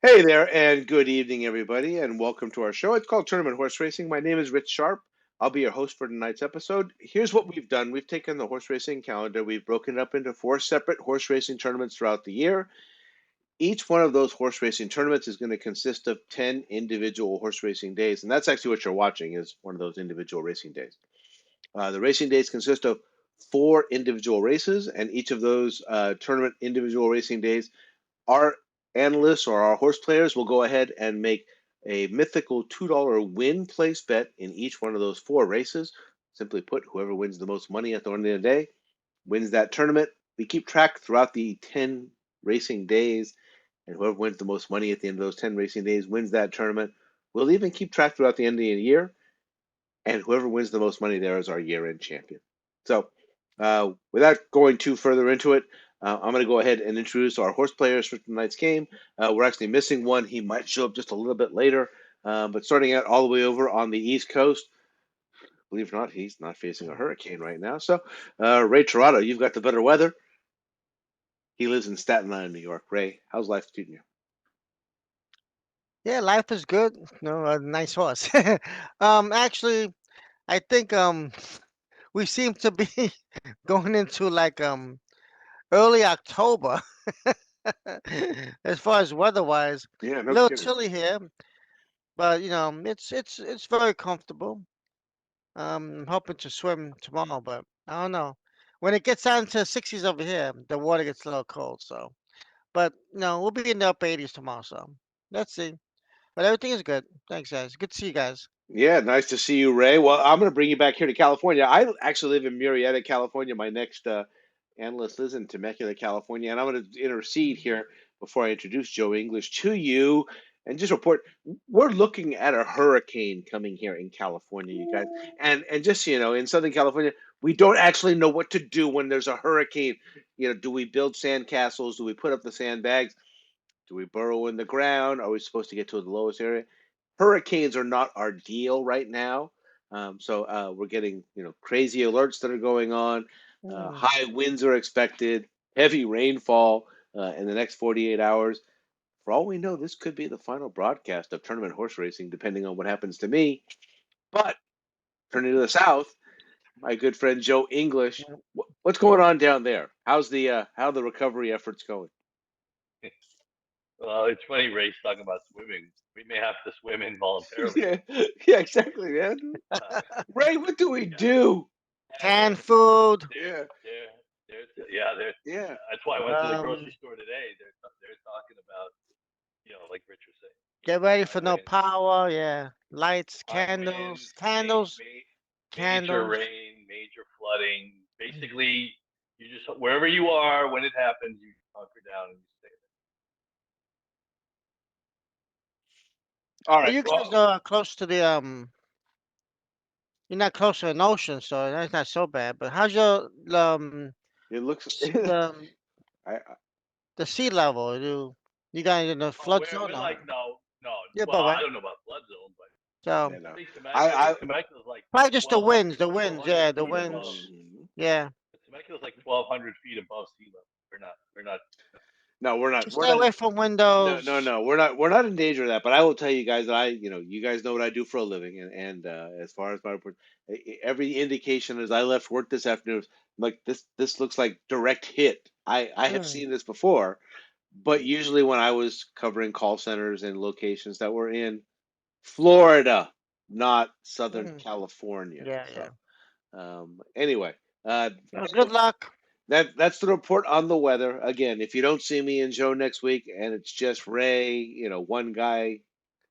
Hey there, and good evening, everybody, and welcome to our show. It's called Tournament Horse Racing. My name is Rich Sharp. I'll be your host for tonight's episode. Here's what we've done. We've taken the horse racing calendar, we've broken it up into four separate horse racing tournaments throughout the year. Each one of those horse racing tournaments is going to consist of 10 individual horse racing days, and that's actually what you're watching is one of those individual racing days. The racing days consist of four individual races, and each of those tournament individual racing days our analysts or our horse players will go ahead and make a mythical $2 win place bet in each one of those four races. Simply put, whoever wins the most money at the end of the day wins that tournament. We keep track throughout the 10 racing days, and whoever wins the most money at the end of those 10 racing days wins that tournament. We'll even keep track throughout the end of the year, and whoever wins the most money there is our year-end champion. So, without going too further into it, I'm going to go ahead and introduce our horse players for tonight's game. We're actually missing one. He might show up just a little bit later, but starting out all the way over on the East Coast, believe it or not, he's not facing a hurricane right now. So, Ray Torado, you've got the better weather. He lives in Staten Island, New York. Ray, how's life treating you? Yeah, life is good. No, a nice horse. Actually, I think we seem to be going into like early October as far as weather-wise. Yeah, A no little kidding. chilly here, but it's very comfortable. I'm hoping to swim tomorrow, but I don't know. When it gets down to 60s over here, the water gets a little cold. So, but no, we'll be in the upper 80s tomorrow. So let's see. But everything is good. Thanks, guys. Good to see you guys. Yeah, nice to see you, Ray. Well, I'm going to bring you back here to California. I actually live in Murrieta, California. My next analyst lives in Temecula, California, and I'm going to intercede here before I introduce Joe English to you and just report we're looking at a hurricane coming here in California, you guys. And just so you know, in Southern California, we don't actually know what to do when there's a hurricane. Do we build sand castles? Do we put up the sandbags? Do we burrow in the ground? Are we supposed to get to the lowest area? Hurricanes are not our deal right now. So we're getting crazy alerts that are going on. Mm. High winds are expected. Heavy rainfall in the next 48 hours. For all we know, this could be the final broadcast of tournament horse racing, depending on what happens to me. But turning to the south, my good friend Joe English, what's going on down there? How's the how the recovery efforts going? Well, it's funny, Ray's talking about swimming. We may have to swim involuntarily. Yeah, yeah, exactly, man. Uh, Ray, what do we yeah, do? yeah, Canned food. Yeah, they're. yeah. That's why I went to the grocery Um, store today. They're talking about, like Rich was saying, get ready high for no winds, power. Yeah, lights, high winds, candles, candles, major candles. rain, major flooding. Basically, you just wherever you are when it happens, you hunker down and you stay All But right. you guys Well, are close to the You're not close to an ocean, so that's not so bad. But how's your it looks. the I, the sea level? You got in the Oh, flood we're zone? like No. no. Yeah, Well, but I right. don't know about flood zone, but So you know, I think I. Temecula's like probably just the 1,200 winds. The winds. Yeah, the feet above. winds. Mhm. Yeah. Temecula's like 1,200 feet above sea level. We're not. No, we're not. Just We're stay not. away from No, no, windows. no. We're not in danger of that. But I will tell you guys that you guys know what I do for a living, and as far as my report, every indication as I left work this afternoon, I'm like this looks like direct hit. I have Mm, seen this before, but usually when I was covering call centers and locations that were in Florida, not Southern mm. California. Yeah, yeah. So anyway, uh, Well, good luck. that's the report on the weather. Again, if you don't see me and Joe next week, and it's just Ray, one guy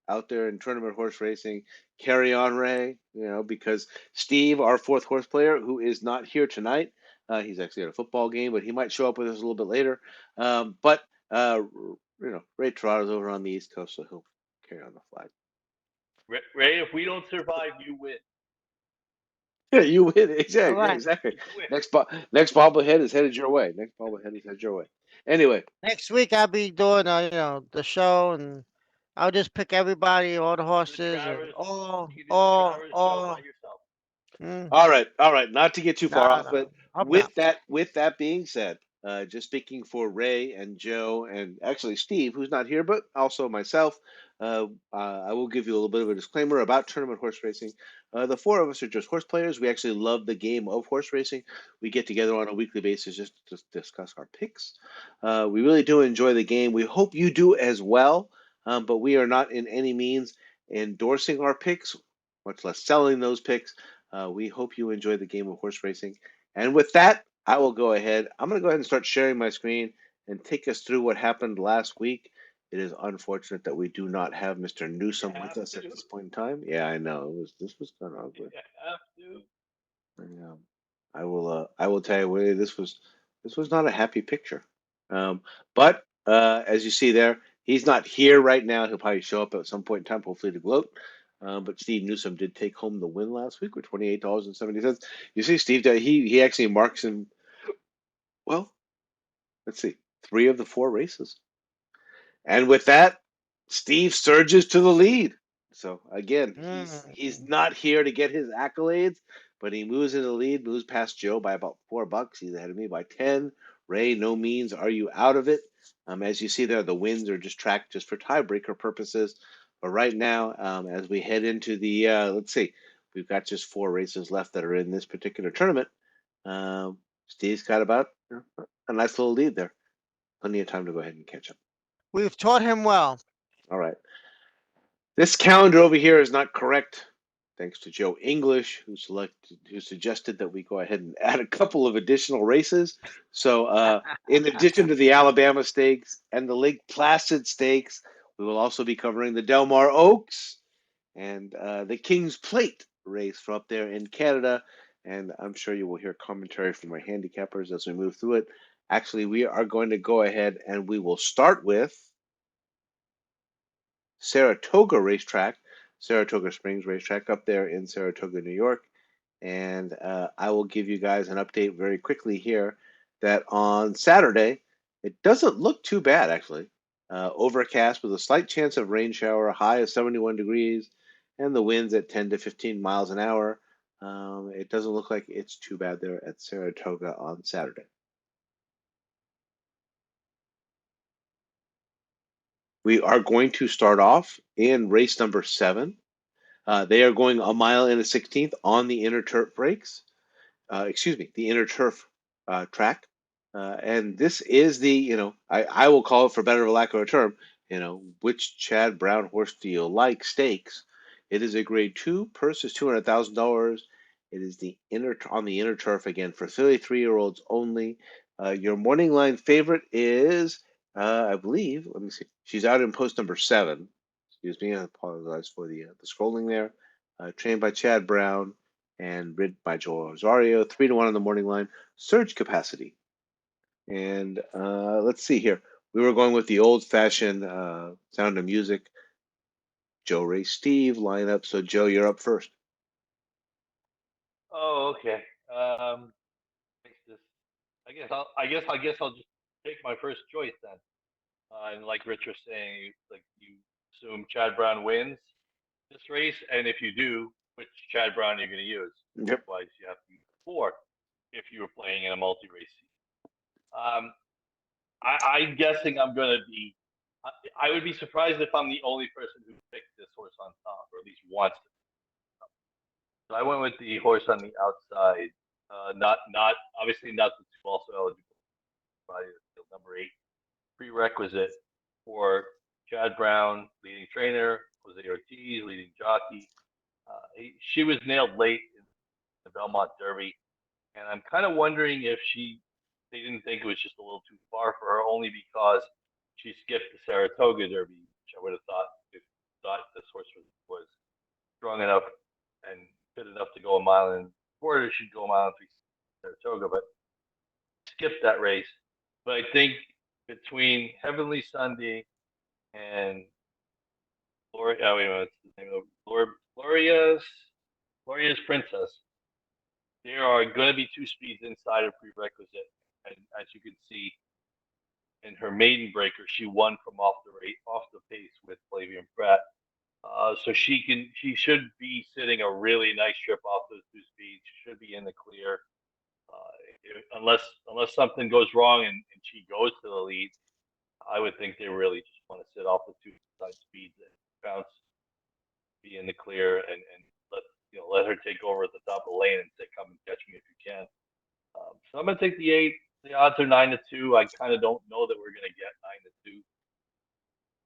out there in tournament horse racing, carry on, Ray. Because Steve, our fourth horse player, who is not here tonight, he's actually at a football game, but he might show up with us a little bit later. But Ray Trotta's over on the East Coast, so he'll carry on the flag. Ray, if we don't survive, you win. Yeah, you win. All Exactly. Yeah, right. exactly. You win. Next bobblehead is headed your way. Next bobblehead is headed your way. Anyway, Next week I'll be doing the show, and I'll just pick everybody, all the The horses, and Travers, all, you can do the all, Travers show by all. yourself. Mm, all right, all right. Not to get too far no, off, no. but Hope not. with that being said, Just speaking for Ray and Joe and actually Steve, who's not here, but also myself. I will give you a little bit of a disclaimer about tournament horse racing. The four of us are just horse players. We actually love the game of horse racing. We get together on a weekly basis just to discuss our picks. We really do enjoy the game. We hope you do as well, but we are not in any means endorsing our picks, much less selling those picks. We hope you enjoy the game of horse racing. And with that, I will go ahead. I'm going to go ahead and start sharing my screen and take us through what happened last week. It is unfortunate that we do not have Mr. You Newsom with have us at to. this point in time. Yeah, I know. This was kind of You awkward. have to. Yeah. I will tell you this was not a happy picture. Um, but as you see there, he's not here right now. He'll probably show up at some point in time, hopefully to gloat. But Steve Newsom did take home the win last week with $28.70. You see, Steve, he actually marks him well. Let's see, three of the four races. And with that, Steve surges to the lead. So again, he's Mm. not here to get his accolades, but he moves in the lead, moves past Joe by about $4. He's ahead of me by 10. Ray, no means are you out of it. As you see there, the wins are just tracked just for tiebreaker purposes. But right now, as we head into the let's see, we've got just four races left that are in this particular tournament. Um, Steve's got about a nice little lead there. Plenty of time to go ahead and catch up. We've taught him well. All right. This calendar over here is not correct, thanks to Joe English, who suggested that we go ahead and add a couple of additional races. So, in addition to the Alabama Stakes and the Lake Placid Stakes, we will also be covering the Del Mar Oaks and the King's Plate race from up there in Canada. And I'm sure you will hear commentary from our handicappers as we move through it. Actually, we are going to go ahead and we will start with Saratoga Racetrack, Saratoga Springs Racetrack up there in Saratoga, New York. And I will give you guys an update very quickly here that on Saturday, it doesn't look too bad actually. Overcast with a slight chance of rain shower, a high of 71 degrees, and the winds at 10 to 15 miles an hour. It doesn't look like it's too bad there at Saratoga on Saturday. We are going to start off in race number 7. They are going a mile and a 16th on the inner turf brakes. Excuse me, the inner turf track. And this is the, I will call it for better or lack of a term, which Chad Brown horse do you like stakes. It is a grade 2. Purse is $200,000. It is the on the inner turf again for 33-year-olds only. Your morning line favorite is, I believe, let me see. She's out in post number 7. Excuse me, I apologize for the scrolling there. Trained by Chad Brown and rid by Joel Rosario. 3-1 on the morning line. Surge capacity. And let's see here. We were going with the old fashioned Sound of Music. Joe, Ray, Steve lineup. So Joe, you're up first. Oh, okay. Makes this. I guess I'll just take my first choice then. And like Rich was saying, like you assume Chad Brown wins this race, and if you do, which Chad Brown you're going to use? Yep. Otherwise, you have to use 4 if you were playing in a multi-race season. Um, I'm guessing I'm going to be. I would be surprised if I'm the only person who picked this horse on top, or at least wants to. So I went with the horse on the outside. Not obviously not the two also eligible. Probably number 8 prerequisite for Chad Brown, leading trainer, Jose Ortiz, leading jockey. She was nailed late in the Belmont Derby, and I'm kind of wondering if they didn't think it was just a little too far for her, only because she skipped the Saratoga Derby, which I would have thought this horse was strong enough and fit enough to go a mile and quarter. She'd go a mile and 3 Saratoga, but skipped that race. But I think between Heavenly Sunday and Gloria, oh wait a minute, what's the name of Gloria's Princess, there are going to be 2 speeds inside of prerequisite, and as you can see in her maiden breaker, she won from off the pace with Flavian Pratt. So she should be sitting a really nice trip off those 2 speeds. She should be in the clear. unless something goes wrong and she goes to the lead, I would think they really just want to sit off the two side speeds and bounce, be in the clear, and let her take over at the top of the lane and say, "Come and catch me if you can." So I'm gonna take the 8. The odds are 9-2. I kind of don't know that we're gonna get 9-2,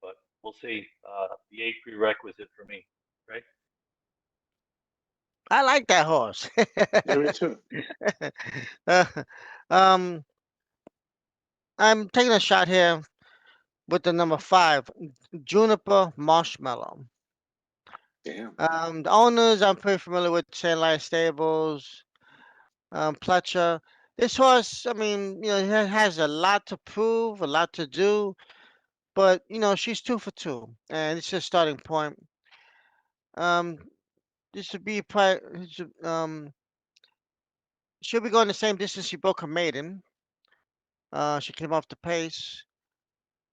but we'll see. The 8 prerequisite for me, right? I like that horse. Yeah, me too. Uh, um, I'm taking a shot here with the number 5, Juniper Marshmallow. Damn. The owners I'm pretty familiar with, Sandline Stables, Pletcher. This horse, I mean, has a lot to prove, a lot to do, but she's 2 for 2, and it's a starting point. Um, this should be she'll be going the same distance she broke her maiden. She came off the pace.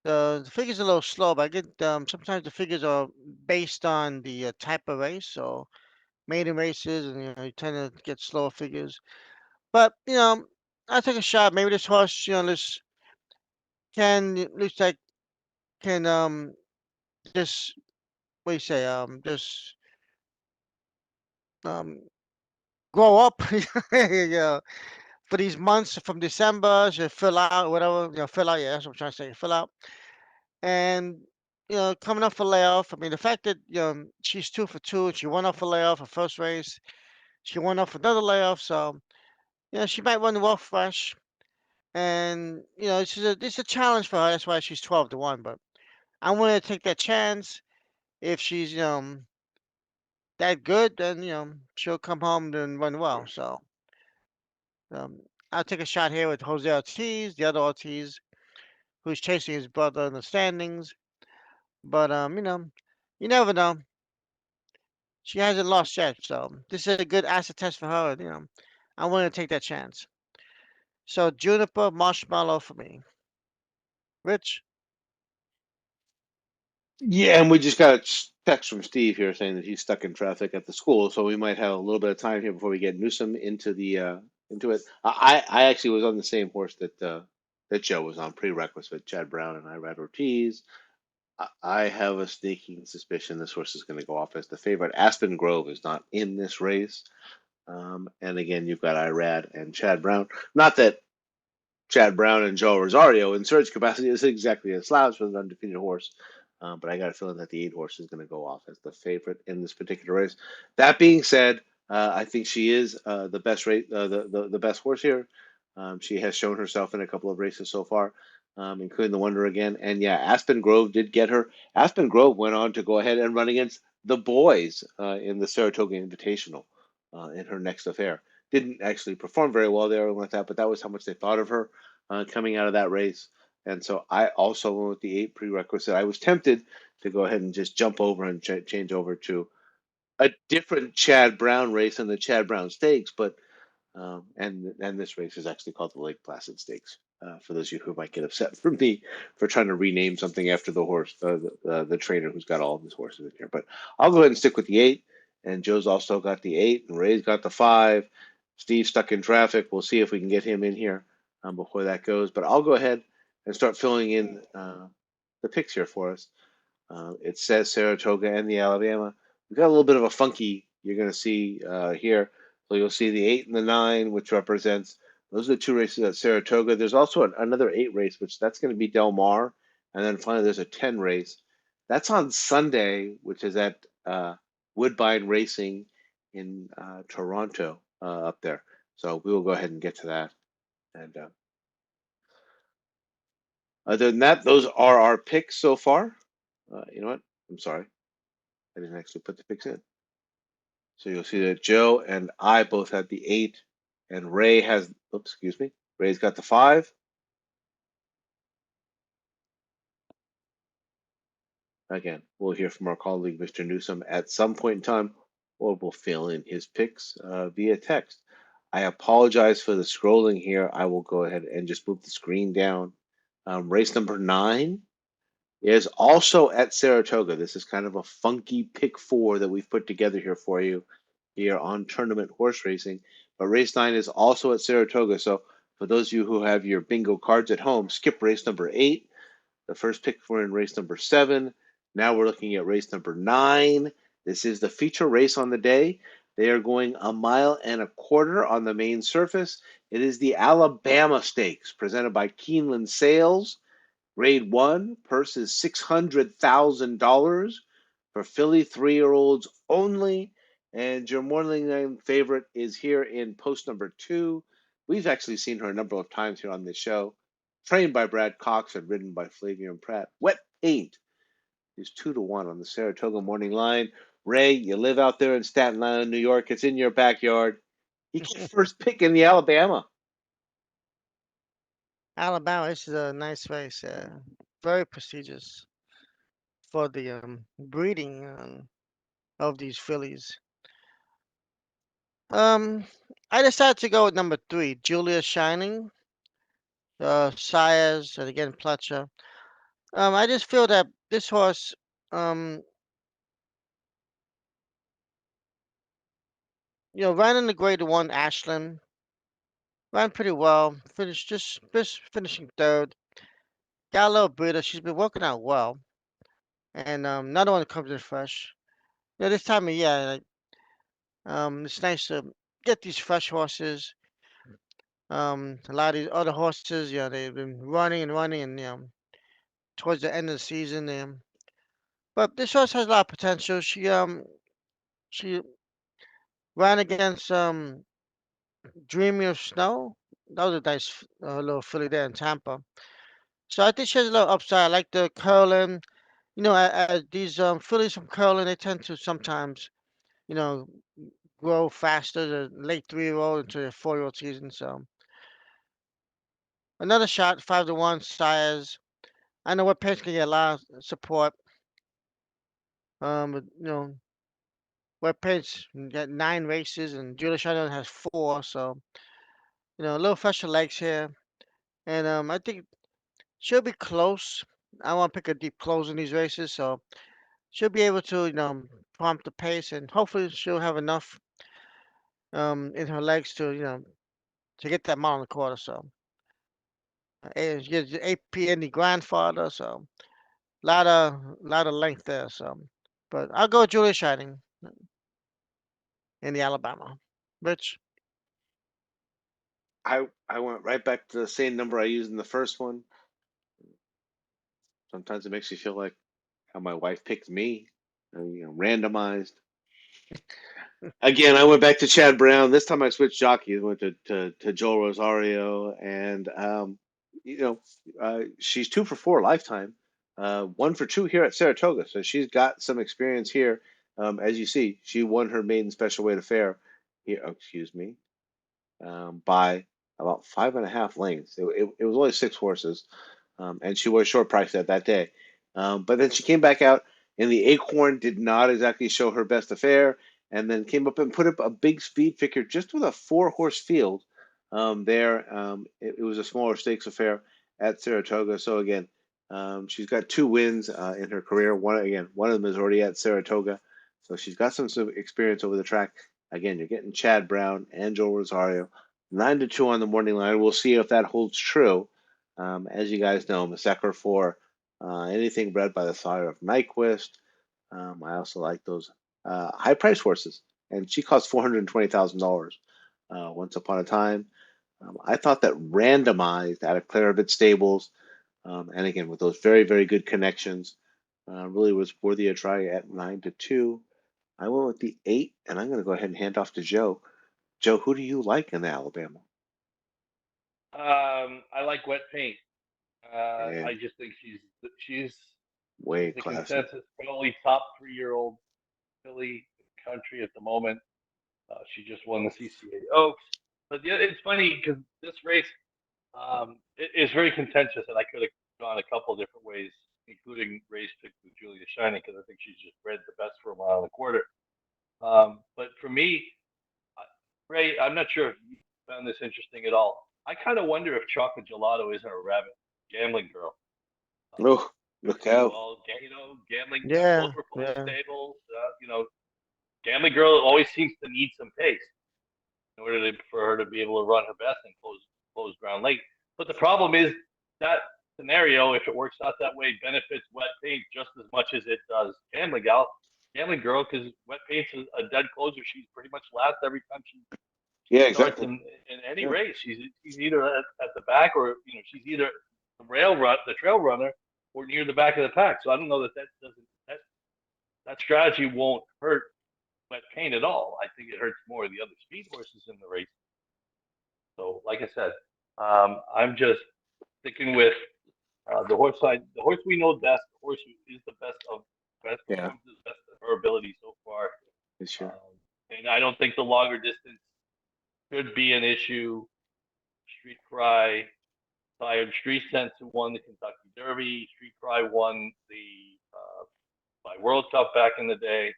The figure's a little slow, but I get sometimes the figures are based on the type of race. So maiden races, and you tend to get slower figures. But I take a shot. Maybe this horse, this looks like can just what do you say? Just um grow up. Yeah, for these months from December, should fill out whatever fill out. Yeah, that's what I'm trying to say. Fill out. And coming off a layoff, I mean, the fact that she's 2 for 2, she won off a layoff her first race, she won off another layoff, so she might run well fresh. And it's a challenge for her. That's why she's 12-1. But I'm willing to take that chance. If she's that good, then she'll come home and run well. So um, I'll take a shot here with Jose Ortiz, the other Ortiz, who's chasing his brother in the standings. But you never know. She hasn't lost yet, so this is a good acid test for her. And, I want to take that chance. So Juniper Marshmallow for me. Rich? Yeah, and we just got a text from Steve here saying that he's stuck in traffic at the school, so we might have a little bit of time here before we get Newsom into the into it. I actually was on the same horse that Joe was on, prerequisite Chad Brown, and I read Ortiz. I have a sneaking suspicion this horse is going to go off as the favorite. Aspen Grove is not in this race. And again, you've got Irad and Chad Brown. Not that Chad Brown and Joe Rosario in surge capacity is exactly a slouch with an undefeated horse. But I got a feeling that the 8 horse is going to go off as the favorite in this particular race. That being said, I think she is the best the best horse here. She has shown herself in a couple of races so far, including the Wonder again. And yeah, Aspen Grove did get her. Aspen Grove went on to go ahead and run against the boys in the Saratoga Invitational in her next affair. Didn't actually perform very well there with that, but that was how much they thought of her coming out of that race. And so I also went with the 8 prerequisite. I was tempted to go ahead and just jump over and change over to a different Chad Brown race in the Chad Brown Stakes, but and this race is actually called the Lake Placid Stakes. For those of you who might get upset for me for trying to rename something after the horse, the trainer who's got all of his horses in here. But I'll go ahead and stick with the 8. And Joe's also got the 8, and Ray's got the 5. Steve's stuck in traffic. We'll see if we can get him in here before that goes. But I'll go ahead and start filling in the picks here for us. It says Saratoga and the Alabama. We've got a little bit of a funky you're going to see here. So you'll see the 8 and the 9, which represents those are the 2 races at Saratoga. There's also another 8 race, which that's going to be Del Mar, and then finally there's a 10 race. That's on Sunday, which is at Woodbine Racing in Toronto up there. So we will go ahead and get to that. And other than that, those are our picks so far. You know what? I'm sorry. I didn't actually put the picks in. So you'll see that Joe and I both had the 8, and Ray has, oops, excuse me, Ray's got the 5. Again, we'll hear from our colleague, Mr. Newsom, at some point in time, or we'll fill in his picks via text. I apologize for the scrolling here. I will go ahead and just move the screen down. Race number 9 is also at Saratoga. This is kind of a funky pick 4 that we've put together here for you here on Tournament Horse Racing. But race 9 is also at Saratoga. So For those of you who have your bingo cards at home, skip race number 8. The first pick for in race number 7. Now we're looking at race number 9. This is the feature race on the day. They are going 1.25 miles on the main surface. It is the Alabama Stakes presented by Keeneland Sales. Grade 1, purse is $600,000 for filly 3-year-olds only. And your morning line favorite is here in post number 2. We've actually seen her a number of times here on this show. Trained by Brad Cox and ridden by Flavian Pratt. Wet Paint is 2-1 on the Saratoga morning line. Ray, you live out there in Staten Island, New York. It's in your backyard. You get first pick in the Alabama. Alabama, this is a nice race. Very prestigious for the breeding of these fillies. Um, I decided to go with number 3, Julia Shining, Sires, and again Pletcher. I just feel that this horse, um, ran in the grade 1 Ashland, ran pretty well, just finishing third. Got a little breeder. She's been working out well, and another one comes in fresh. This time of year, like, it's nice to get these fresh horses. A lot of these other horses, they've been running and running, and towards the end of the season, but this horse has a lot of potential. She ran against Dreamy of Snow. That was a nice little filly there in Tampa. So I think she has a little upside. I like the curling. These fillies from curling, they tend to sometimes, you know, grow faster, the late 3-year-old into the 4-year-old season. So another shot, 5-1 Sires. I know what pace can get a lot of support. But, Web Pace got 9 races and Julia Shannon has 4, so a little fresher legs here, and I think she'll be close. I want to pick a deep close in these races, so she'll be able to prompt the pace, and hopefully she'll have enough in her legs to to get that mile in the quarter. So and she gets AP Indy grandfather, so lot of length there. So, but I'll go with Julia Shining in the Alabama. Rich. I went right back to the same number I used in the first one. Sometimes it makes you feel like how my wife picked me, randomized. Again, I went back to Chad Brown. This time I switched jockeys, went to Joel Rosario, and she's 2 for 4 lifetime, 1 for 2 here at Saratoga. So she's got some experience here. As you see, she won her maiden special weight affair here. Oh, excuse me, by about 5.5 lengths. It was only 6 horses, and she was short priced at that day. But then she came back out, and the Acorn did not exactly show her best affair, and then came up and put up a big speed figure just with a 4-horse field. It was a smaller stakes affair at Saratoga. So again, she's got 2 wins in her career. One of them is already at Saratoga, so she's got some experience over the track. Again, you're getting Chad Brown and Joel Rosario, 9-2 on the morning line. We'll see if that holds true. As you guys know, I'm a sucker for anything bred by the sire of Nyquist. I also like those high price horses, and she cost $420,000 once upon a time. I thought that randomized out of Clarabit Stables, and again with those very very good connections, really was worthy a try at 9-2. I went with the 8, and I'm going to go ahead and hand off to Joe. Joe, who do you like in the Alabama? I like Wet Paint. Yeah, I just think she's way the classy. consensus probably top 3-year-old filly in the country at the moment. She just won the CCA Oaks. But yeah, it's funny because this race is very contentious, and I could have gone a couple of different ways, including race pick with Julia Shining because I think she's just bred the best for 1.25 miles. But for me, Ray, I'm not sure if you found this interesting at all. I kind of wonder if Chocolate Gelato isn't a rabbit gambling girl. Oh, look out. Well, gambling. Both Yeah, were pulling yeah. stables. Gambling girl always seems to need some pace in order for her to be able to run her best and close closed ground late. But the problem is that scenario, if it works out that way, benefits wet paint just as much as it does gambling girl, because wet paint's a dead closer. She's pretty much last every time she Yeah, starts exactly. in any Yeah. race. She's either at the back, or she's either the trail runner, or near the back of the pack. So I don't know that strategy won't hurt wet paint at all. I think it hurts more the other speed horses in the race. So, like I said, I'm just sticking with the horse side. The horse we know best. The horse who is the best Yeah, performs the best of her ability so far. this year. And I don't think the longer distance could be an issue. Street Cry, tired Street Sense, who won the Kentucky Derby. Street Cry won the by World Cup back in the day.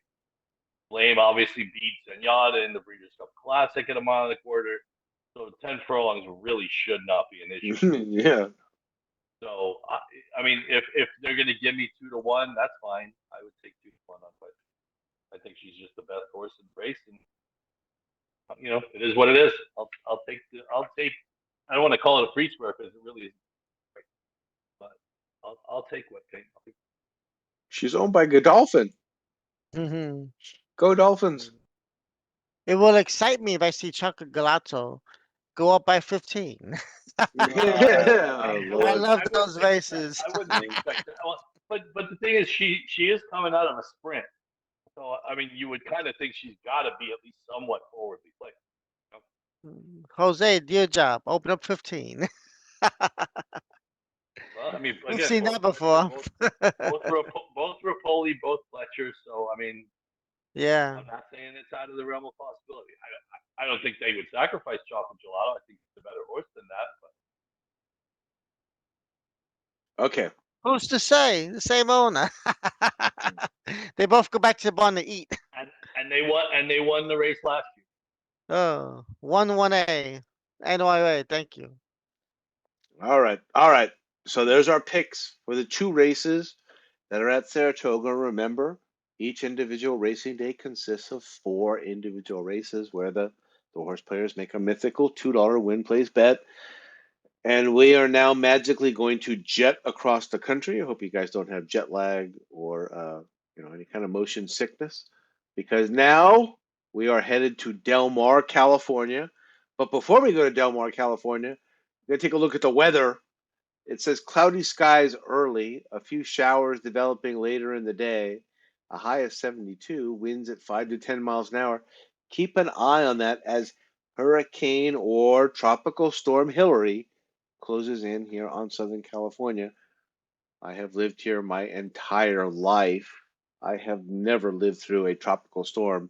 Lame obviously beat Zenyatta in the Breeders' Cup Classic at a mile and a quarter. So 10 furlongs really should not be an issue. Yeah. So I mean, if they're going to give me 2-1, that's fine. I would take 2-1 on Placid. I think she's just the best horse in the race, and it is what it is. I'll take. I don't want to call it a free square because it really isn't, but I'll take wet paint. She's owned by Godolphin. Hmm. Go Dolphins. It will excite me if I see Chuck Galato go up by 15. Yeah, I Lord. love those races. I wouldn't expect that. Well, but the thing is, she is coming out of a sprint, so I mean, you would kind of think she's got to be at least somewhat forwardly placed. Jose, dear job. Open up 15. Well, I mean, We've again, seen both that before. both Rapoli, both Fletcher. So I mean, Yeah. I'm not saying it's out of the realm of possibility. I don't think they would sacrifice Chocolate Gelato. I think it's a better horse than that. But Okay. Who's to say? The same owner. They both go back to the barn to eat. and they won the race last year. Oh, 1-1A. NYA, thank you. All right. All right. So there's our picks for the two races that are at Saratoga. Remember, each individual racing day consists of 4 individual races where the horse players make a mythical $2 win place bet. And we are now magically going to jet across the country. I hope you guys don't have jet lag or any kind of motion sickness, because now we are headed to Del Mar, California. But before we go to Del Mar, California, we're going to take a look at the weather. It says cloudy skies early, a few showers developing later in the day, a high of 72, winds at 5 to 10 miles an hour. Keep an eye on that as Hurricane or Tropical Storm Hillary closes in here on Southern California. I have lived here my entire life. I have never lived through a tropical storm,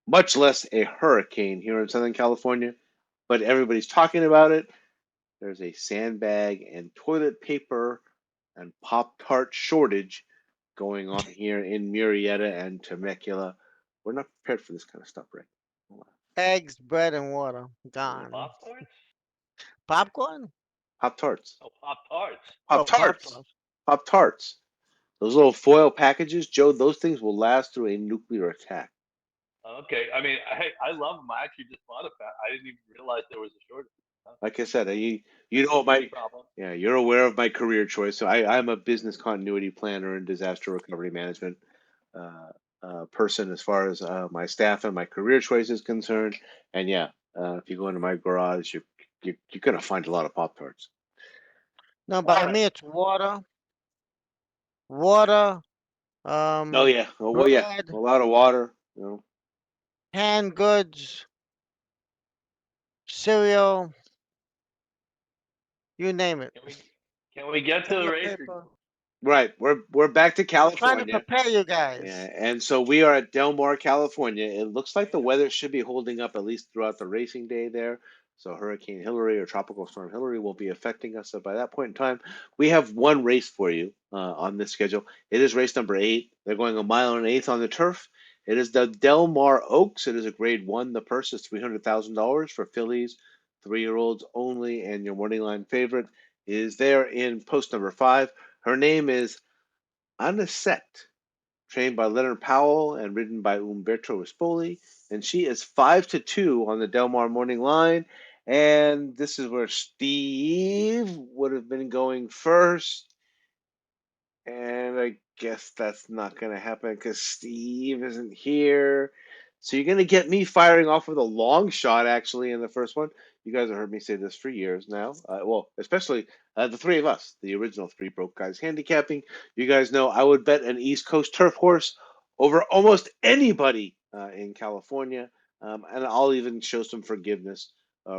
much less a hurricane here in Southern California, but everybody's talking about it. There's a sandbag and toilet paper and Pop-Tart shortage going on here in Murrieta and Temecula. We're not prepared for this kind of stuff, right? Eggs, bread, and water. Gone. Pop Tarts? Popcorn? Pop-Tarts. Oh, Pop Tarts. Oh, Pop-Tarts. Pop-Tarts. Pop-Tarts. Those little foil packages, Joe, those things will last through a nuclear attack. Okay, I mean, I love them. I actually just bought a pack. I didn't even realize there was a shortage. Like I said, you know my Problem. yeah, you're aware of my career choice. So I'm a business continuity planner and disaster recovery management person as far as my staff and my career choice is concerned. And yeah, if you go into my garage, you're gonna find a lot of Pop Tarts. No, by me it's water, Oh yeah, well yeah, bread, a lot of water. canned goods, cereal, you name it. Can we get to the Toilet race? paper. Right, we're back to I'm trying to California. prepare you guys. Yeah, and so we are at Del Mar, California. It looks like the weather should be holding up at least throughout the racing day there. So Hurricane Hillary or Tropical Storm Hillary won't be affecting us. So by that point in time, we have one race for you on this schedule. It is race number 8. They're going a mile and an eighth on the turf. It is the Del Mar Oaks. It is a grade 1. The purse is $300,000 for fillies, 3-year-olds only, and your morning line favorite is there in post number 5. Her name is Anisette, trained by Leonard Powell and ridden by Umberto Rispoli, and she is 5-2 on the Del Mar morning line. And this is where Steve would have been going first. And I guess that's not going to happen because Steve isn't here. So you're going to get me firing off with a long shot, actually, in the first one. You guys have heard me say this for years now. Well, especially the three of us, the original Three Broke Guys handicapping. You guys know I would bet an East Coast turf horse over almost anybody in California. And I'll even show some forgiveness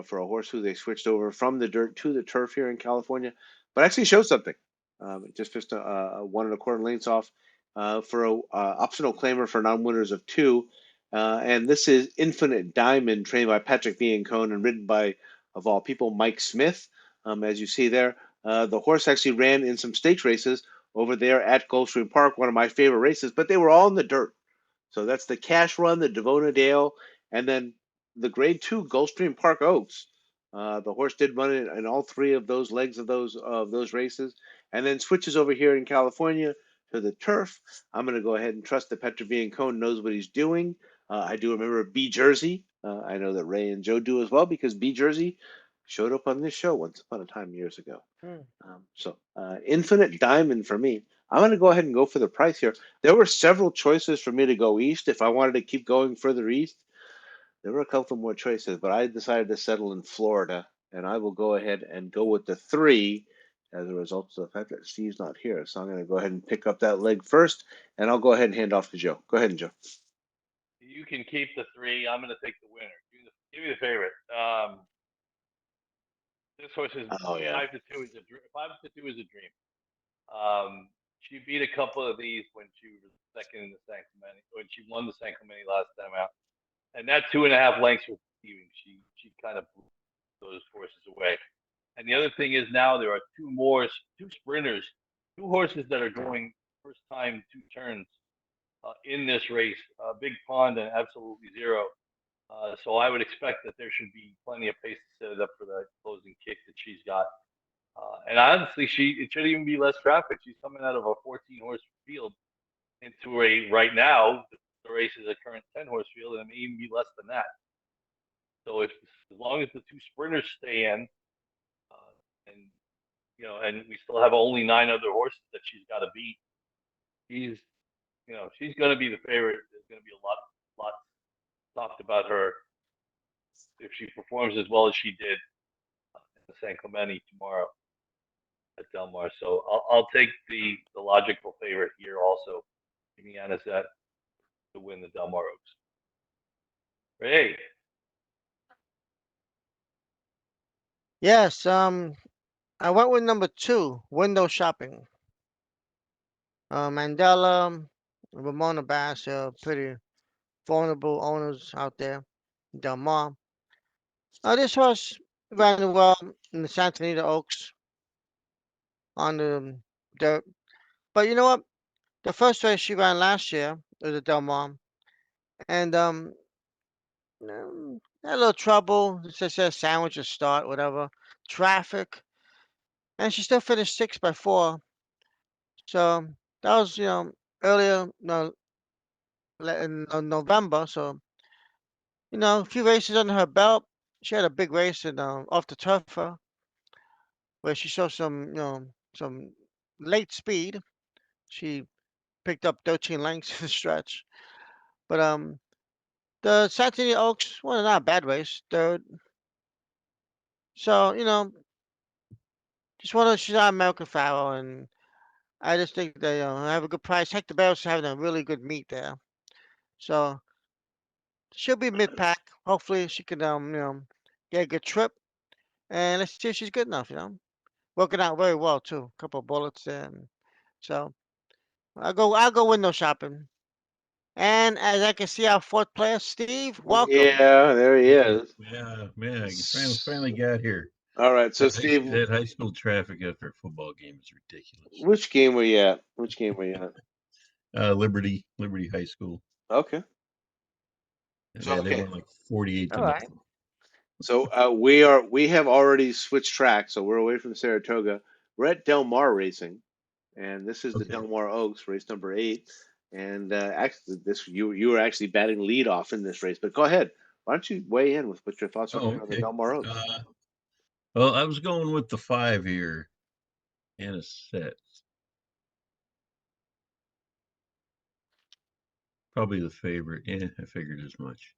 for a horse who they switched over from the dirt to the turf here in California, but actually show something. It just pitched a 1 1/4 lengths off for a optional claimer for non-winners of two. And this is Infinite Diamond, trained by Patrick Biancone and ridden by, of all people, Mike Smith. As you see there, the horse actually ran in some stakes races over there at Gulfstream Park, one of my favorite races, but they were all in the dirt. So that's the Cash Run, the Devona Dale, and then the Grade Two Gulfstream Park Oaks. The horse did run in all three of those legs of those races, and then switches over here in California to the turf. I'm going to go ahead and trust that Petrovian Cone knows what he's doing. I do remember B Jersey. I know that Ray and Joe do as well because B Jersey showed up on this show once upon a time years ago. Hmm. Infinite Diamond for me. I'm going to go ahead and go for the price here. There were several choices for me to go east if I wanted to keep going further east. There were a couple more choices, but I decided to settle in Florida, and I will go ahead and go with the three as a result of the fact that Steve's not here. So I'm going to go ahead and pick up that leg first, and I'll go ahead and hand off to Joe. Go ahead, Joe. You can keep the three. I'm going to take the winner. Give me the favorite. This horse is Oh yeah. 5-2 is a dream. 5-2 is a dream. She beat a couple of these when she was second in the San Clemente, when she won the San Clemente last time out, and that 2.5 lengths was deceiving. She kind of blew those horses away. And the other thing is now there are two sprinters, two horses that are going first time 2 turns in this race. Big Pond and Absolutely Zero. So I would expect that there should be plenty of pace to set it up for the closing kick that she's got. And honestly, it should even be less traffic. She's coming out of a 14-horse field into a right now the race is a current 10-horse field, and it may even be less than that. So as long as the two sprinters stay in, and and we still have only 9 other horses that she's got to beat, she's going to be the favorite. There's going to be a lot talked about her if she performs as well as she did in the San Clemente tomorrow at Del Mar. So I'll take the logical favorite here also, Jimmy Anisette, to win the Del Mar Oaks. Hey, Yes. I went with number 2, Window Shopping. Mandela, Ramona Bass, pretty vulnerable owners out there. Del Mar. This horse ran well in the Santa Anita Oaks on the dirt. But you know what? The first race she ran last year was at Del Mar, and had a little trouble. It says sandwich to start, whatever. Traffic, and she still finished 6 by 4. So that was earlier, no, in November. So a few races under her belt. She had a big race in off the turf where she showed some late speed. She picked up 13 lengths in the stretch. But the Santini Oaks, well, not a bad race, third. So just one of she's not American Pharaoh, and I just think they have a good price. Hector Barros having a really good meet there, so she'll be mid pack. Hopefully, she can get a good trip, and let's see if she's good enough. Working out very well too. A couple of bullets there, and so I'll go window shopping. And as I can see, our fourth player, Steve, welcome. Yeah, there he is. Yeah, man, you finally got here. All right, so That high, Steve, that high school traffic after a football game is ridiculous. which game were you at? Which game were you at? Liberty High School. Okay. So Yeah, they okay. won like 48 to All right. nothing. So we have already switched tracks, so we're away from Saratoga. We're at Del Mar Racing, and this is the Okay. Del Mar Oaks, race number 8. And actually, you were actually batting lead off in this race. But go ahead, why don't you weigh in with what your thoughts are Oh, there on the okay. Del Mar Oaks? Well, I was going with the 5 here and a set. Probably the favorite. Yeah, I figured as much.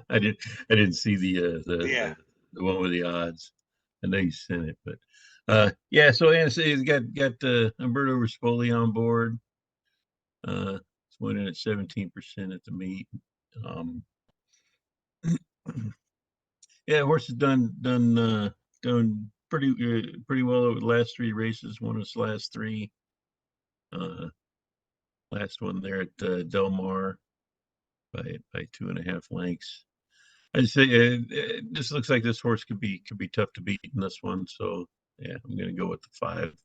I didn't see Yeah. the one with the odds. I know you sent it, but yeah. So Annecy's got Umberto Rispoli on board. It's winning at 17% at the meet. Um, yeah, horse has done pretty well over the last 3 races. Won his last 3. Uh, last one there at Del Mar by 2.5 lengths. I'd say this looks like this horse could be tough to beat in this one. So yeah, I'm gonna go with the 5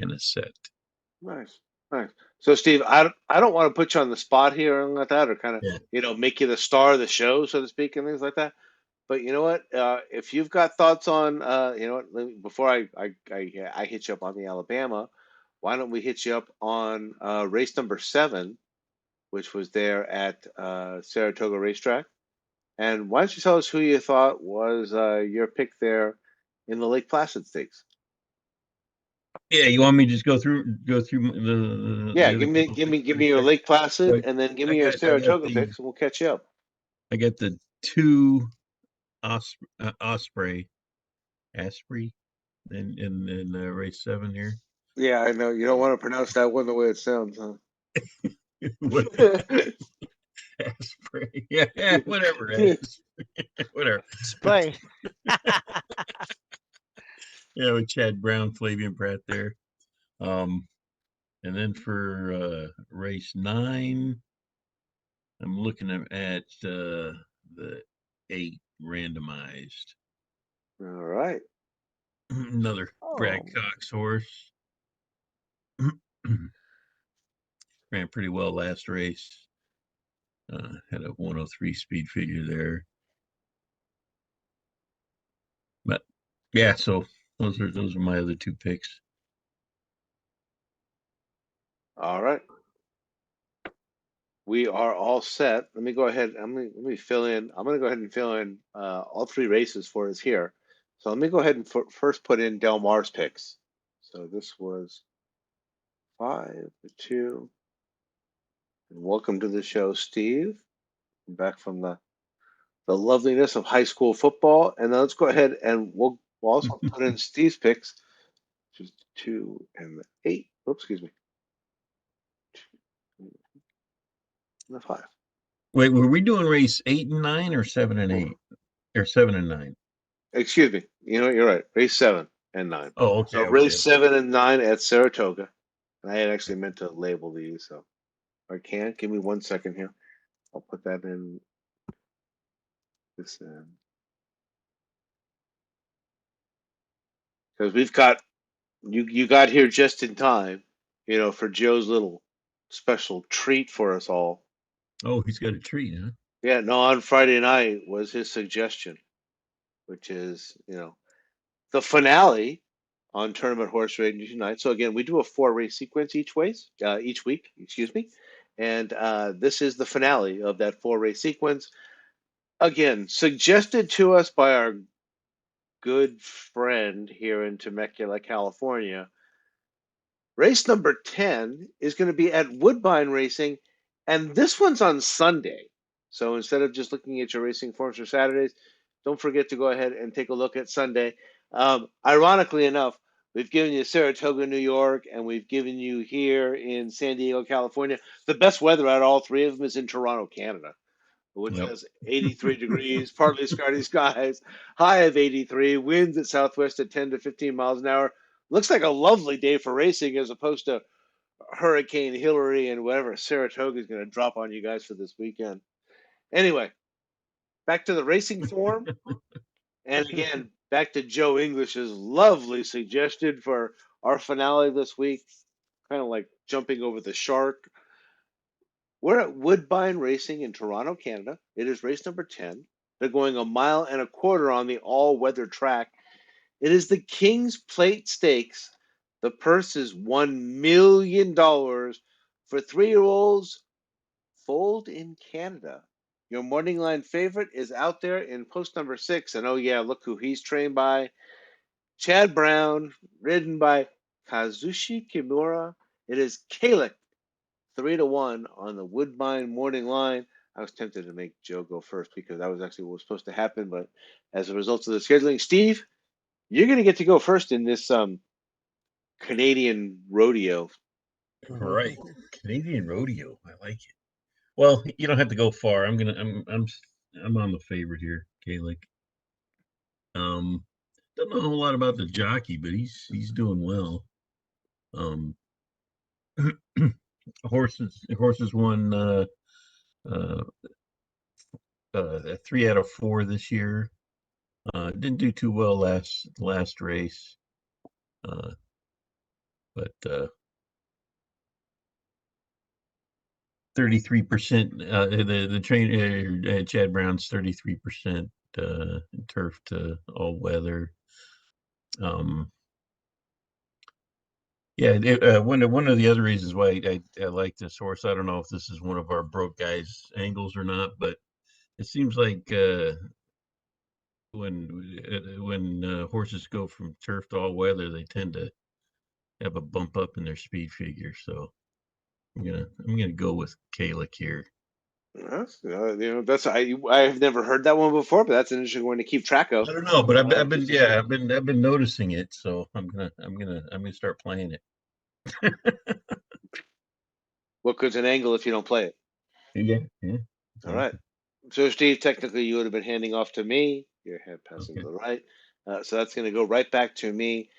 and a set. Nice, nice. So, Steve, I don't want to put you on the spot here or anything like that, or kind of Yeah. make you the star of the show, so to speak, and things like that. But you know what? If you've got thoughts on, you know what, before I hit you up on the Alabama, why don't we hit you up on race number 7, which was there at Saratoga Racetrack? And why don't you tell us who you thought was your pick there in the Lake Placid Stakes? Yeah, you want me to just go through the Yeah, other couple of picks give me pretty your quick? Lake So Placid, and then give I me your got I got Saratoga the picks, and we'll catch you up. I got the 2 Osprey Asprey in race 7 here. Yeah, I know you don't want to pronounce that one the way it sounds, huh? What Asprey? Yeah, whatever it is. Whatever. Spray. Yeah, with Chad Brown, Flavian Pratt there. And then for race 9, I'm looking at the 8 randomized. All right. Another Brad Oh, Cox horse. Ran pretty well last race. Had a 103 speed figure there. But yeah, so those are my other 2 picks. All right. We are all set. Let me go ahead. Let me fill in. I'm going to go ahead and fill in all 3 races for us here. So let me go ahead and first put in Del Mar's picks. So this was 5 to 2. And welcome to the show, Steve. I'm back from the loveliness of high school football. And then let's go ahead and we'll also put in Steve's picks, which is 2 and the 8. Oops, excuse me. 2 and the 5. Wait, were we doing race 8 and 9 or 7 and 8 or 7 and 9? Excuse me. You know what? You're right. Race 7 and 9. Oh, So okay. race 7 and 9 at Saratoga. And I had actually meant to label these, so I can't. Give me 1 second here. I'll put that in this in. Because we've got you got here just in time, for Joe's little special treat for us all. Oh, he's got a treat, huh? Yeah, no, on Friday night was his suggestion, which is, the finale on Tournament Horse Racing Tonight. So again, we do a 4 race sequence each week, excuse me, and this is the finale of that 4 race sequence. Again, suggested to us by our good friend here in Temecula, California. Race number 10 is going to be at Woodbine Racing, and this one's on Sunday. So instead of just looking at your racing forms for Saturdays, don't forget to go ahead and take a look at Sunday. Ironically enough, we've given you Saratoga, New York, and we've given you here in San Diego, California. The best weather out of all 3 of them is in Toronto, Canada, which Yep. has 83 degrees, partly cloudy skies, high of 83, winds at southwest at 10 to 15 miles an hour. Looks like a lovely day for racing as opposed to Hurricane Hillary and whatever Saratoga is going to drop on you guys for this weekend. Anyway, back to the racing form. And again, back to Joe English's lovely suggestion for our finale this week, kind of like jumping over the shark. We're at Woodbine Racing in Toronto, Canada. It is race number 10. They're going 1.25 miles on the all-weather track. It is the King's Plate Stakes. The purse is $1 million for 3-year-olds foaled in Canada. Your morning line favorite is out there in post number 6. And oh, yeah, look who he's trained by. Chad Brown, ridden by Kazushi Kimura. It is Kalik, 3-1 on the Woodbine morning line. I was tempted to make Joe go first because that was actually what was supposed to happen. But as a result of the scheduling, Steve, you're going to get to go first in this Canadian rodeo. All right, Canadian rodeo. I like it. Well, you don't have to go far. I'm on the favorite here, Kalik. Don't know a whole lot about the jockey, but he's doing well. Horses won uh, 3 out of 4 this year. Didn't do too well last race, but 33%. The trainer Chad Brown's 33% turf to all weather. Yeah, one of the other reasons why I like this horse. I don't know if this is one of our broke guys angles or not, but it seems like when horses go from turf to all weather, they tend to have a bump up in their speed figure. So I'm gonna go with Kalik here. That's I've never heard that one before, but that's an interesting one to keep track of. I don't know, but I've been Just to see. I've been noticing it, so I'm gonna start playing it. What good's an angle if you don't play it? Yeah. All right. So, Steve, technically you would have been handing off to me. Your head passing Okay. to the right. So that's going to go right back to me.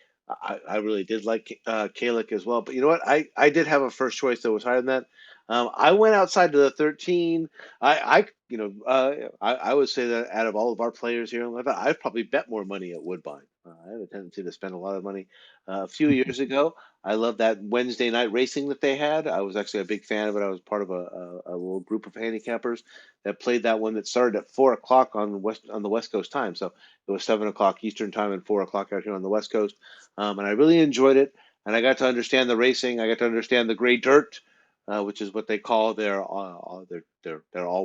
I really did like Kalik as well. But you know what? I did have a first choice that was higher than that. I went outside to the 13. I would say that out of all of our players here, I've probably bet more money at Woodbine. I have a tendency to spend a lot of money. A few years ago, I loved that Wednesday night racing that they had. I was actually a big fan of it. I was part of a little group of handicappers that played that one that started at 4 o'clock on the West Coast time. So it was 7 o'clock Eastern time and 4 o'clock out here on the West Coast. And I really enjoyed it. And I got to understand the racing. I got to understand the gray dirt, which is what they call their all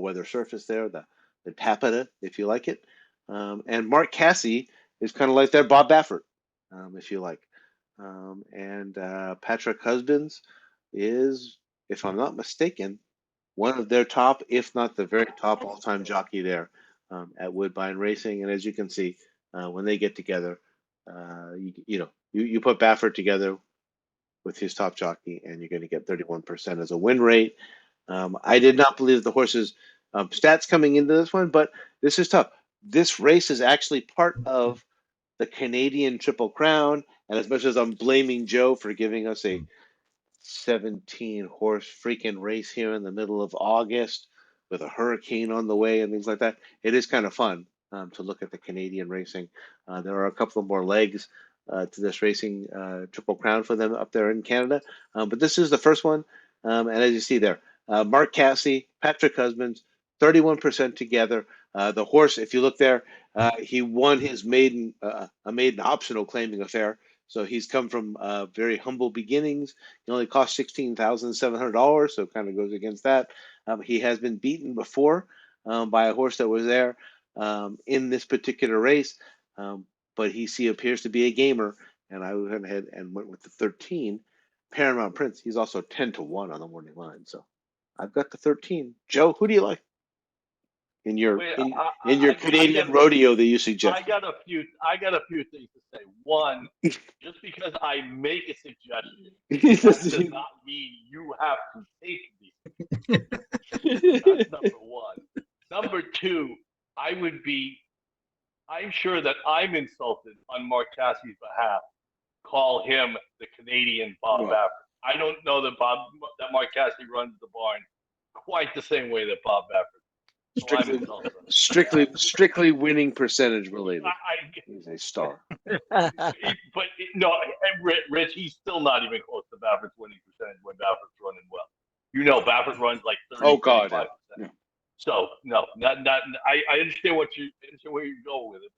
weather surface there, the tappeta, if you like it. And Mark Casse is kind of like their Bob Baffert, if you like. And Patrick Husbands is, if I'm not mistaken, one of their top, if not the very top all-time jockey there at Woodbine Racing. And as you can see, when they get together, you put Baffert together with his top jockey, and you're going to get 31% as a win rate. I did not believe the horse's stats coming into this one, but this is tough. This race is actually part of the Canadian Triple Crown, and as much as I'm blaming Joe for giving us a 17 horse freaking race here in the middle of August with a hurricane on the way and things like that, it is kind of fun to look at the Canadian racing. There are a couple of more legs to this racing Triple Crown for them up there in Canada, but this is the first one. And as you see there, Mark Casse, Patrick Husbands, 31% together. The horse, if you look there, he won his a maiden optional claiming affair. So he's come from very humble beginnings. He only cost $16,700, so it kind of goes against that. He has been beaten before by a horse that was there in this particular race, but he appears to be a gamer, and I went ahead and went with the 13, Paramount Prince. He's also 10-1 on the morning line, so I've got the 13. Joe, who do you like in your Wait, in your Canadian rodeo that you I suggest? got a few. I got a few things to say. One, just because I make a suggestion, that does not mean you have to take these. That's number one. Number two, I'm sure that I'm insulted on Mark Cassie's behalf. Call him the Canadian Bob Well, Baffert. I don't know that Mark Cassie runs the barn quite the same way that Bob Baffert. So I'm strictly, insulted. strictly winning percentage related. He's a star. No, Rich, he's still not even close to Baffert's winning percentage when Baffert's running well. Baffert runs like 30, Oh God, 35%. yeah. So no, not. I understand where you're going with it.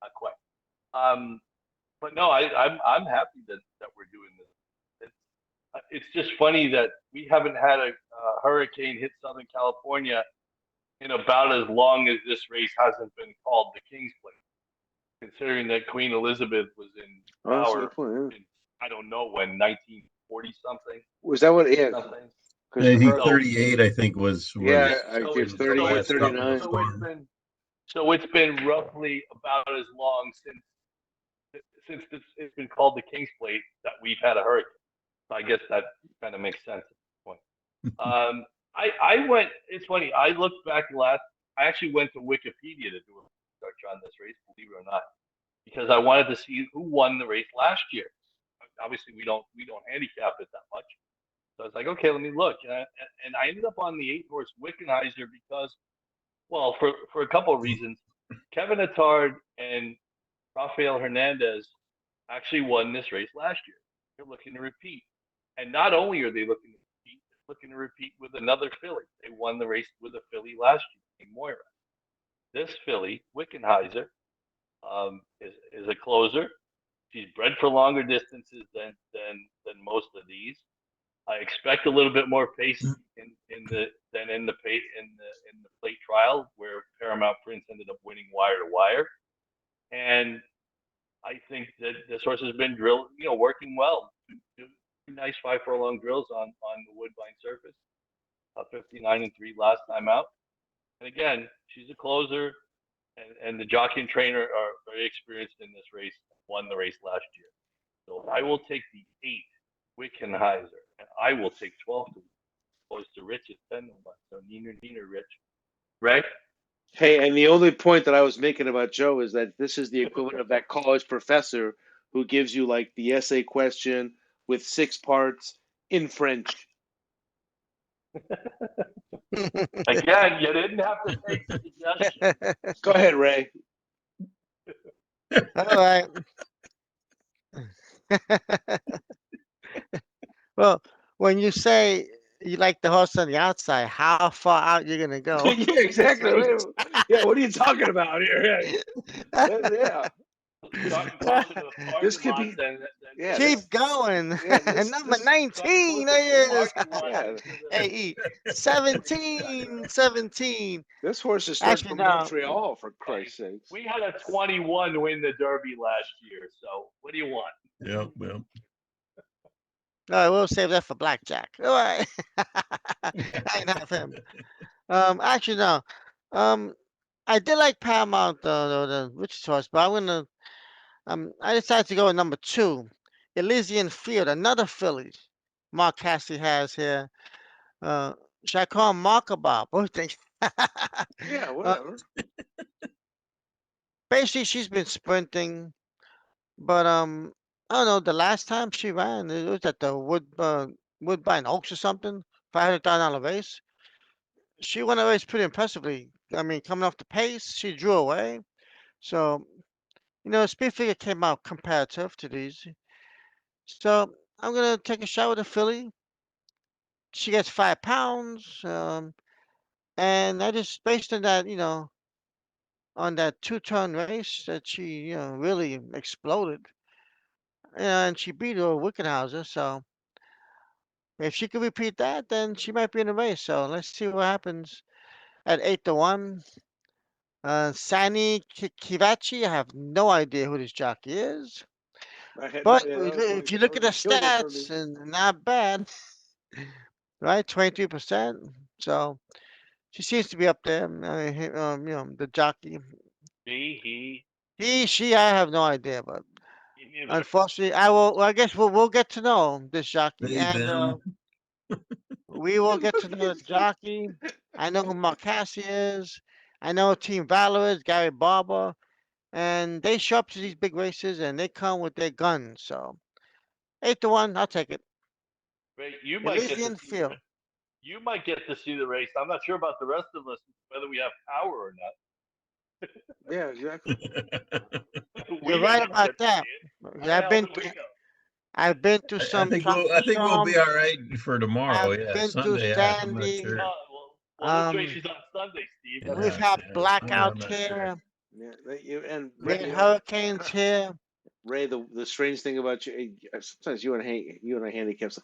Not quite. But no, I'm happy that we're doing this. It's just funny that we haven't had a hurricane hit Southern California in about as long as this race hasn't been called the King's Plate, considering that Queen Elizabeth was in Oh, that's a good power point. Yeah. in, I don't know when, 1940 something. Was that what? Yeah. Something. Because the 1938, I think, was yeah, I So give it's was the 38, last tropical 39. storm. so it's been roughly about as long since it's been called the King's Plate that we've had a hurricane. So I guess that kind of makes sense at this point. I went. It's funny. I looked back I actually went to Wikipedia to do a research on this race, believe it or not, because I wanted to see who won the race last year. Obviously, we don't handicap it that much. So I was like, okay, let me look, and I ended up on the 8-horse Wickenheiser because, well, for a couple of reasons. Kevin Attard and Rafael Hernandez actually won this race last year. They're looking to repeat, and not only are they looking to repeat, they're looking to repeat with another filly. They won the race with a filly last year named Moira. This filly, Wickenheiser, is a closer. She's bred for longer distances than most of these. I expect a little bit more pace in the plate trial where Paramount Prince ended up winning wire to wire, and I think that this horse has been drilled, working well. Two nice 5 furlong drills on the Woodbine surface. 59 and 3 last time out, and again, she's a closer, and the jockey and trainer are very experienced in this race. Won the race last year, so I will take the 8 Wickenheiser, and I will take 12 to close to Rich at 10 to 1. So neener, Rich. Right? Hey, and the only point that I was making about Joe is that this is the equivalent of that college professor who gives you like the essay question with 6 parts in French. Again, you didn't have to take the suggestion. Go ahead, Ray. All right. Well, when you say you like the horse on the outside, how far out you're gonna go? Yeah, exactly. Yeah, what are you talking about here? Yeah. Closer to the This parking could lot be. than Yeah, Keep going. yeah, this, Number this, 19 closer to the is parking lot yeah, than to the hey, 17. this horse is starting Actually, from no. Montreal, for Hey, Christ's sakes. we had a 21 win the Derby last year, so what do you want? Yeah, well, All right, we'll save that for blackjack. All right. I ain't have him. Actually, no. I did like Paramount, the Richard horse, but I'm gonna. I decided to go with number 2, Elysian Field, another filly. Mark Cassidy has here. Should I call him Mark or Bob? What do you think? Yeah, Uh, whatever. basically, she's been sprinting, but I don't know. The last time she ran, it was at the Woodbine Oaks or something, $500,000 race. She won a race pretty impressively. I mean, coming off the pace, she drew away. So, speed figure came out comparative to these. So I'm gonna take a shot with the filly. She gets 5 pounds, and I just based on that, on that 2-turn race that she, really exploded, and she beat her Wickenhauser. So if she could repeat that, then she might be in the race. So let's see what happens at 8 to 1. Sani Kivachi, I have no idea who this jockey is. I had no But idea. That if you look at the was killed it for me. stats, and not bad, right? 23%. So she seems to be up there. The jockey. She, I have no idea, but unfortunately, I will. Well, I guess we'll get to know this jockey, they, and them. we will get to know the jockey. I know who Marcassi is. I know Team Valor is Gary Barber, and they show up to these big races and they come with their guns. So 8 to 1, I'll take it. Right, Elysian Field. you might get to see the race. I'm not sure about the rest of us whether we have power or not. Yeah, exactly. You're may right not about get to that. see it. I've been to I some think tropical I think we'll be storms. all right for tomorrow. I've Yeah, been to Sunday. I'm not Sandy. sure. This race is on Sunday, Steve. That's We've Yeah, had yeah. I'm blackouts not sure. here. Yeah, and We Ray, had hurricanes here. Ray, the strange thing about you, sometimes you and I handicaps.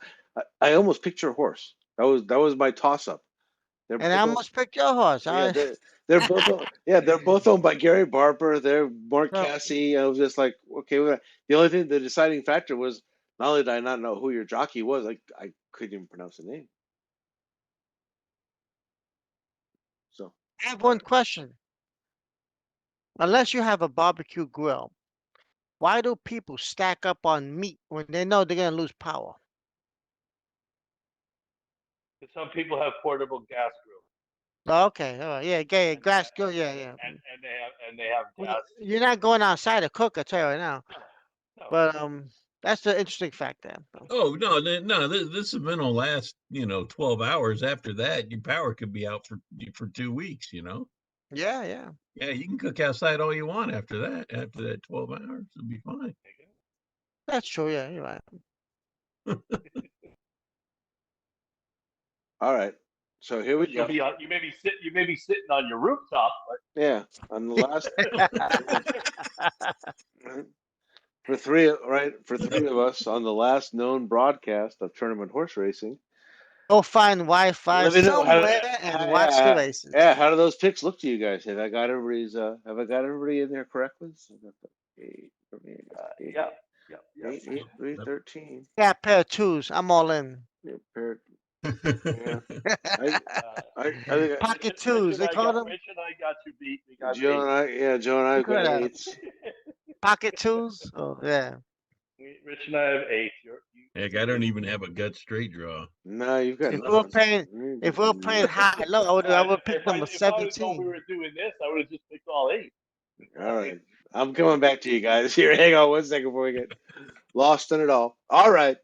I almost picture a horse. That was my toss up. They're And I both owned, almost picked your horse. yeah, I, they're both owned by Gary Barber. They're Mark so, Cassie. I was just like, okay, the only thing, the deciding factor was not only did I not know who your jockey was, I couldn't even pronounce the name. So, I have one question. Unless you have a barbecue grill, why do people stack up on meat when they know they're gonna lose power? Because some people have portable gas grills, Oh, okay, all right, yeah, yeah, and grass grill, yeah, yeah. and they have Well, gas. you're not going outside to cook, I tell you right now. No, no. But that's the interesting fact there. Oh no, no! This event will last, 12 hours. After that, your power could be out for 2 weeks. Yeah, yeah, Yeah, you can cook outside all you want after that. After that 12 hours, it'll be fine. that's true. Yeah, you're right. all right. So here we But go. you may be sitting on your rooftop, Yeah, on the last but for three of us on the last known broadcast of tournament horse racing. Go find Wi-Fi Let me know somewhere and watch the races. yeah, how do those picks look to you guys? Have I got everybody in there correctly? So I got the eight, for me, I got the yeah, yeah, yeah. eight, eight, three, Yep. 13. Yeah, pair of twos. I'm all in. Yeah, yeah. I, I think Pocket twos. They call them Rich and I got you beat. We got Joe eight. and Joe and I have Look at got that. eights. pocket twos. Oh yeah. Rich and I have eight. Heck, I don't even have a gut straight draw. No, you've got If we were nothing. playing, if we were playing high low, I would pick number If I would have known we 17. were doing this, I would have just picked all eight. All right. I'm coming back to you guys here. Hang on one second before we get lost in it all. All right.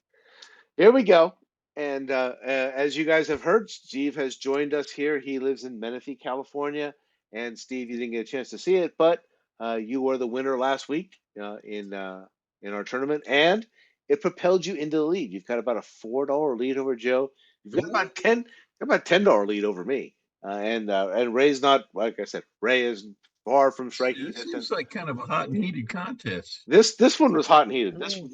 Here we go. And as you guys have heard, Steve has joined us here. He lives in Menifee, California. And Steve, you didn't get a chance to see it, but you were the winner last week in our tournament, and it propelled you into the lead. You've got about a $4 lead over Joe. You've got about $10 lead over me. And Ray's not, like I said, Ray is far from striking This distance. seems like kind of a hot and heated contest. This one was hot and heated. Yeah, And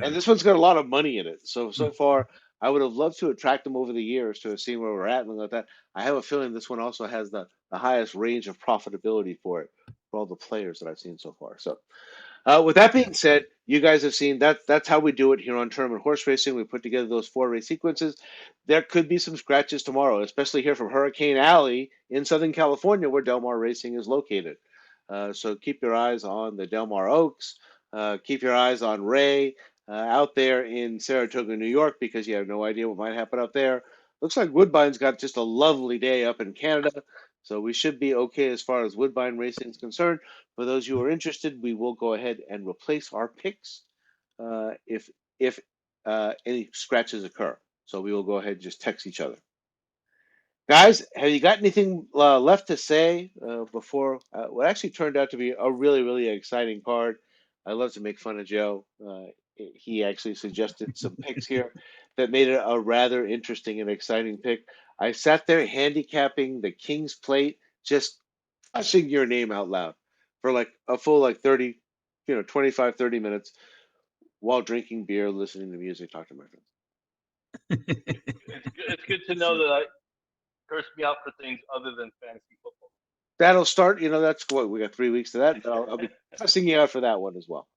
yeah. this one's got a lot of money in it. So far, I would have loved to attract them over the years to have seen where we're at and like that. I have a feeling this one also has the highest range of profitability for it for all the players that I've seen so far. So with that being said, you guys have seen that's how we do it here on Tournament Horse Racing. We put together those 4 race sequences. There could be some scratches tomorrow, especially here from Hurricane Alley in Southern California, where Del Mar Racing is located. So keep your eyes on the Del Mar Oaks. Keep your eyes on Ray out there in Saratoga, New York, because you have no idea what might happen up there. Looks like Woodbine's got just a lovely day up in Canada, so we should be okay as far as Woodbine Racing is concerned. For those who are interested, we will go ahead and replace our picks if any scratches occur. So we will go ahead and just text each other. Guys, have you got anything left to say before what actually turned out to be a really, really exciting card? I love to make fun of Joe. He actually suggested some picks here that made it a rather interesting and exciting pick. I sat there handicapping the King's Plate, just cussing your name out loud for like a full 30, 25, 30 minutes while drinking beer, listening to music, talking to my friends. It's good to know that I curse me out for things other than fantasy football. That'll start, that's what we got 3 weeks to that. I'll be cussing you out for that one as well.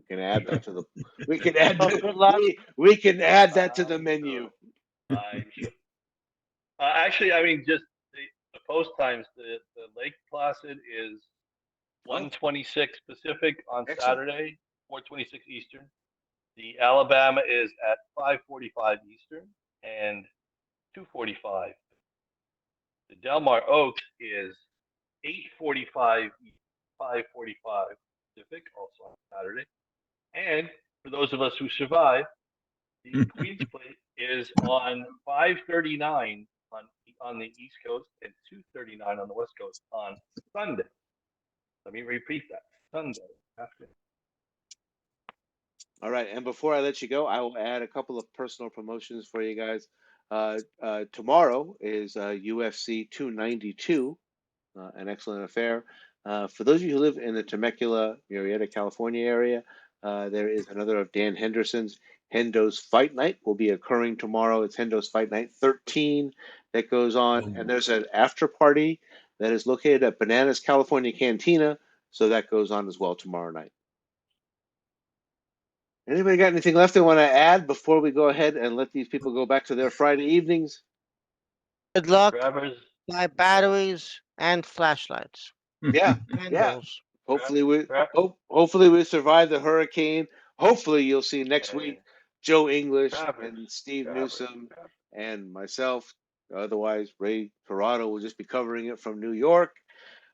We can add that to the. We can add. Oh, good luck. We can add that to the I'm menu. sure. I'm sure. Actually, I mean, just the post times. The Lake Placid is 1:26 Pacific on Excellent. Saturday, 4:26 Eastern. The Alabama is at 5:45 Eastern and 2:45. The Del Mar Oaks is 8:45, 5:45 Pacific, also on Saturday. And for those of us who survive, the Queen's Plate is on 5:39 on the East Coast and 2:39 on the West Coast on Sunday. Let me repeat that: Sunday afternoon. All right, and before I let you go, I will add a couple of personal promotions for you guys. Tomorrow is UFC 292, an excellent affair. For those of you who live in the Temecula, Murrieta, California area, there is another of Dan Henderson's. Hendo's Fight Night will be occurring tomorrow. It's Hendo's Fight Night 13 that goes on, Oh. and there's an after party that is located at Bananas California Cantina, so that goes on as well tomorrow night. Anybody got anything left they want to add before we go ahead and let these people go back to their Friday evenings? Good luck. Travers, Buy batteries and flashlights. Yeah, yeah. Candles. Hopefully we survive the hurricane. Hopefully you'll see next Yeah, week Joe English Travers, and Steve Travers, Newsom Travers. and myself. Otherwise, Ray Torado will just be covering it from New York.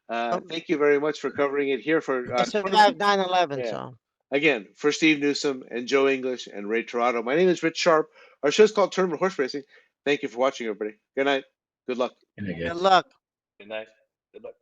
Thank you very much for covering it here for They survived 9/11, yeah. so. Again, for Steve Newsom and Joe English and Ray Torado, my name is Rich Sharp. Our show's called Tournament Horse Racing. Thank you for watching, everybody. Good night. Good luck. And I guess. Good luck. Good night. Good luck.